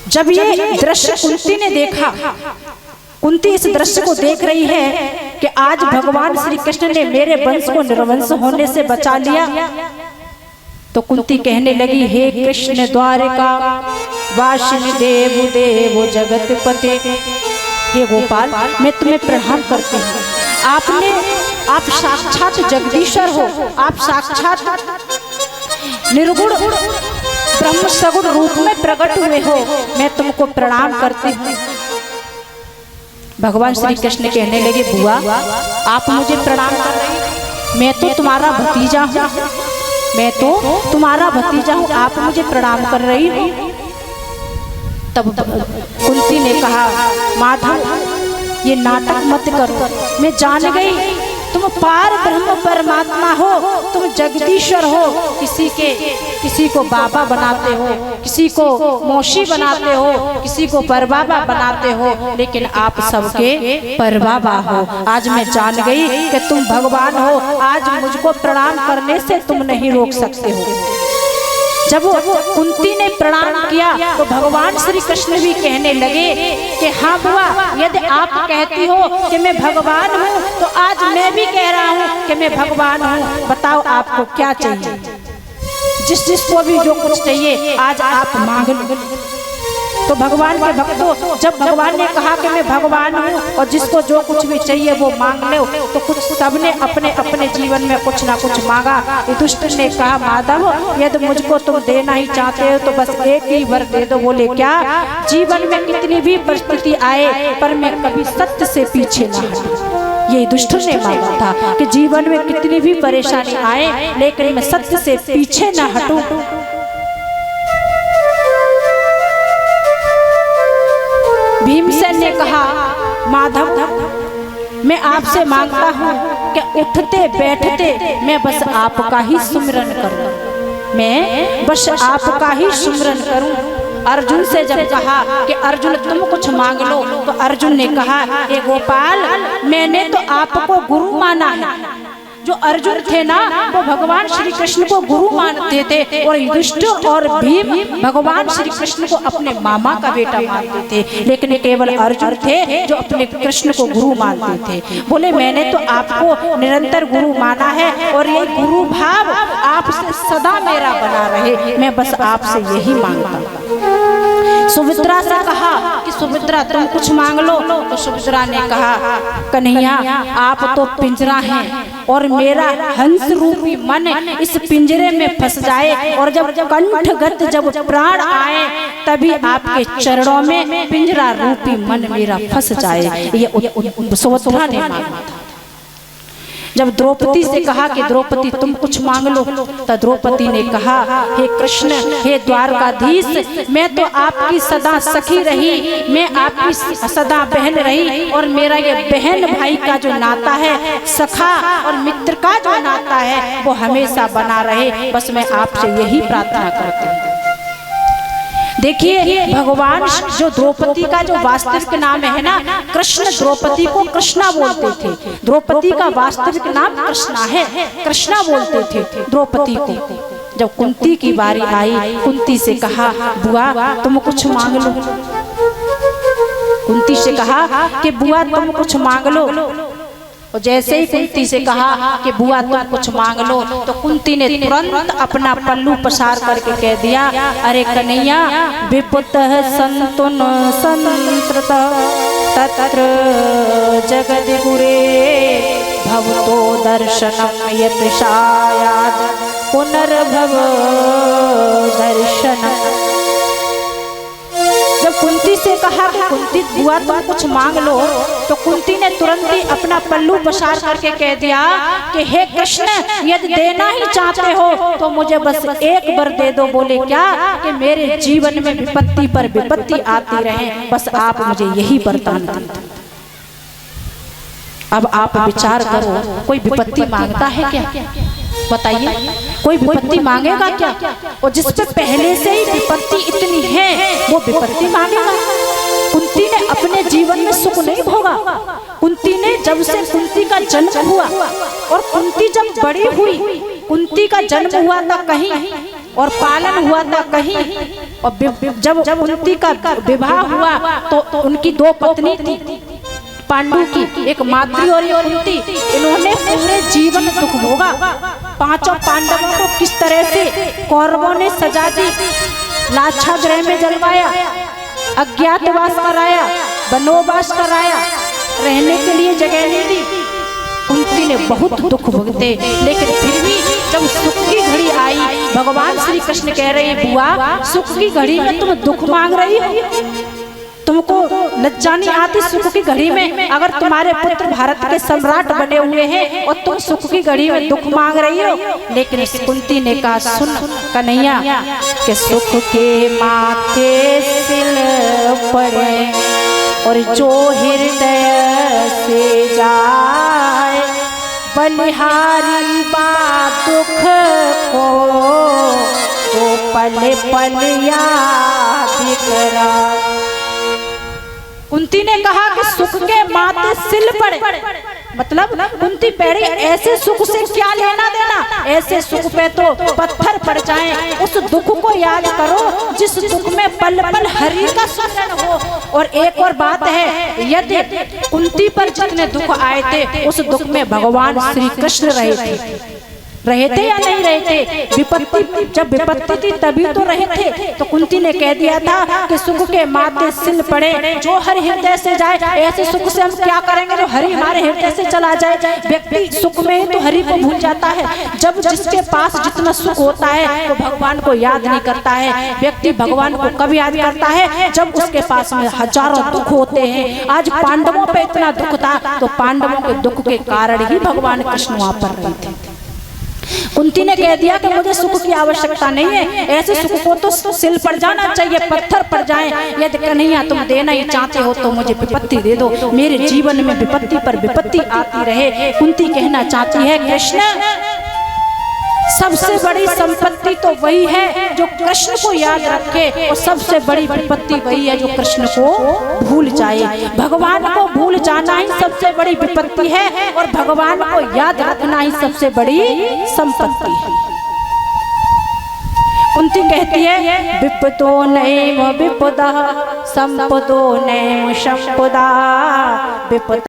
जब ये दृश्य कुंती ने देखा, कुंती इस दृश्य को देख रही है कि आज भगवान श्री कृष्ण ने मेरे वंश को निर्वंश होने से बचा लिया, तो कुंती कहने लगी, हे कृष्ण द्वारिका वासिनी देव देव जगतपते, हे गोपाल मैं तुम्हें प्रणाम करती हूँ। आप साक्षात जगदीश्वर हो, आप साक्षात निर्गुण ब्रह्म सगुण रूप में प्रकट हुए हो, मैं तुमको प्रणाम करती हूँ। भगवान श्री कृष्ण कहने लगे, बुआ आप मुझे प्रणाम कर रही हैं, मैं तो तुम्हारा भतीजा हूँ, मैं तो तुम्हारा भतीजा हूँ, आप मुझे प्रणाम कर रही हो। तब कुंती ने कहा, माधव ये नाटक मत करो, मैं जान गई तुम पार ब्रह्म परमात्मा हो, तुम जगदीश्वर हो, किसी को बाबा बनाते हो, किसी को मौसी बनाते हो, किसी को परबाबा बनाते हो, लेकिन आप सबके परबाबा हो। आज मैं जान गई कि तुम भगवान हो, आज मुझको प्रणाम करने से तुम नहीं रोक सकते हो। जब कुंती ने प्रणाम किया तो भगवान श्री कृष्ण भी कहने लगे कि हाँ बुआ, यदि आप कहती हो कि मैं भगवान हूँ तो आज मैं भी कह रहा हूँ कि मैं भगवान हूँ। बताओ आपको क्या चाहिए, जिसको भी जो कुछ चाहिए आज आप मांग लो। तो भगवान के भक्तों, जब भगवान ने कहा कि मैं भगवान हूँ और जिसको जो कुछ भी चाहिए वो मांग लो, तो कुछ सबने अपने अपने जीवन में कुछ ना कुछ मांगा। दुष्ट ने कहा, माधव यदि मुझको तुम देना ही चाहते हो तो बस एक ही वर दे दो। बोले क्या? जीवन में कितनी भी परिस्थिति आए पर मैं कभी सत्य से पीछे ना हटूं। ये दुष्ट ने मांगा था कि जीवन में कितनी भी परेशानी आए लेकिन मैं सत्य से पीछे ना हटूं। भीमसेन ने कहा, माधव मैं आपसे मांगता हूँ कि उठते बैठते मैं बस आपका ही सुमिरन करूँ, मैं बस आपका ही सुमिरन करूँ। अर्जुन से जब कहा कि अर्जुन तुम कुछ मांग लो, तो अर्जुन ने कहा, हे गोपाल मैंने तो आपको गुरु माना है। जो अर्जुन थे ना वो भगवान श्री कृष्ण को गुरु मानते थे और युधिष्ठिर और भीम भगवान श्री कृष्ण को अपने मामा का बेटा मानते थे, लेकिन केवल अर्जुन थे जो अपने कृष्ण को गुरु मानते थे। बोले मैंने तो आपको निरंतर गुरु माना है और ये गुरु भाव आपसे सदा मेरा बना रहे, मैं बस आपसे यही मांगता हूँ। सुमित्रा से कहा कि सुमित्रा तुम कुछ मांग लो, तो सुमित्रा ने कहा, कन्हैया आप तो पिंजरा हैं और मेरा हंस रूपी मन इस पिंजरे में फंस जाए और जब कंठगत जब प्राण आए तभी आपके चरणों में पिंजरा रूपी मन मेरा फंस जाए। ये सुमित्रा ने मांगा था। जब द्रौपदी से कहा कि द्रौपदी तुम कुछ मांग लो, तो द्रौपदी ने कहा, हे कृष्ण हे द्वारकाधीश, मैं तो आपकी सदा सखी रही, मैं आपकी सदा बहन रही और मेरा ये बहन भाई का जो नाता है, सखा और मित्र का जो नाता है वो हमेशा बना रहे, बस मैं आपसे यही प्रार्थना करती हूँ। देखिए भगवान जो द्रौपदी का जो वास्तविक नाम है ना कृष्ण, द्रौपदी को कृष्णा बोलते थे। द्रौपदी का वास्तविक नाम कृष्णा है, कृष्णा बोलते थे द्रौपदी को। जब कुंती की बारी आई, कुंती से कहा, बुआ तुम कुछ मांग लो। कुंती से कहा कि बुआ तुम कुछ मांग लो। और जैसे ही कुंती से कहा कि बुआ तुम कुछ मांग लो, तो कुंती ने तुरंत अपना पल्लू पसार करके कह दिया, अरे कन्हैया विपुतः सन्तुन संत्रतः तत्र जगद्गुरे भवतो दर्शनम यत्शायाद पुनर्भव दर्शनम। जब कुंती से कहा कि कुंती बुआ तुम कुछ मांग लो, तो कुंती ने तुरंत ही अपना पल्लू पसार करके कह दिया कि हे कृष्ण यदि देना ही चाहते हो तो मुझे बस एक बार दे दो। बोले क्या? कि मेरे जीवन में विपत्ति पर विपत्ति आती रहे, बस आप मुझे यही वरदान दें। अब आप विचार करो, कोई विपत्ति मांगता है क्या? बताइए, कोई विपत्ति मांगेगा क्या? और जिस पे पहले से ही विपत्ति इतनी है वो विपत्ति मांगेगा? कुंती ने अपने जीवन में सुख नहीं भोगा। कुंती ने जब से कुंती का जन्म हुआ और कुंती जब बड़ी हुई, कुंती का जन्म हुआ था कहीं और पालन हुआ था कहीं। और जब कुंती का विवाह हुआ तो उनकी दो पत्नी थी पांडु की, एक माद्री और एक कुंती। इन्होंने पूरे जीवन दुख भोगा। पांचों पांडवों को किस तरह से कौरवों ने सजा दी, लाक्षागृह में जलवाया, अज्ञातवास कराया, वनवास कराया, रहने के लिए जगह नहीं दी। कुंती ने बहुत दुख भुगते, लेकिन फिर भी जब सुख की घड़ी आई, भगवान श्री कृष्ण कह रहे हैं बुआ सुख की घड़ी में तुम दुख मांग रही हो, तुमको लज्जा नहीं आती सुख की घड़ी में? अगर तुम्हारे पुत्र भारत के सम्राट बने हुए हैं और तुम सुख की घड़ी में दुख मांग रही हो। लेकिन इस कुंती ने कहा सुन कन्हैया कि सुख के माथे सिल पड़े और जो हृदय से जाए, बलिहारी बा दुख को तो पल पल याद करा। कुंती ने कहा कि सुख के माथे सिल पड़े, मतलब कुंती पैरी ऐसे सुख से क्या लेना देना, ऐसे सुख पे तो पत्थर पड़ जाएं। उस दुख को याद करो जिस दुख में पल पल हरि का स्मरण हो। और एक और बात है, यदि कुंती पर जितने दुख आए थे उस दुख में भगवान श्री कृष्ण रहे थे या नहीं रहे थे? विपत्ति जब विपत्ति थी तभी तो रहे थे। तो कुंती ने कह दिया था कि सुख के माथे सिल पड़े, जो हरि हृदय से जाए। ऐसे सुख से हम क्या करेंगे जो हरि हमारे हृदय से चला जाए? व्यक्ति सुख में ही तो हरि को भूल जाता है। जब जिसके पास जितना सुख होता है तो भगवान को याद नहीं करता है। व्यक्ति भगवान को कब याद करता है? जब उसके पास में हजारों दुख होते हैं। आज पांडवों पे इतना दुख था तो पांडवों के दुख के कारण ही भगवान कृष्ण वहां पर रहे थे। कुंती ने कह दिया कि मुझे सुख की आवश्यकता नहीं है, ऐसे सुख को तो सिल पड़ जाना चाहिए, पत्थर पड़ जाए। यदि कन्हैया तुम देना ही चाहते हो तो मुझे विपत्ति दे दो, मेरे जीवन में विपत्ति पर विपत्ति आती रहे। कुंती कहना चाहती है कृष्ण सबसे बड़ी संपत्ति तो वही है जो कृष्ण को याद रखे, और सबसे बड़ी विपत्ति वही है जो कृष्ण को भूल जाए। भगवान को भूल जाना ही सबसे बड़ी विपत्ति है और भगवान को याद रखना ही सबसे बड़ी संपत्ति है। कुंती कहती है विपदो नैव विपदा संपदो नैव संपदा। विपद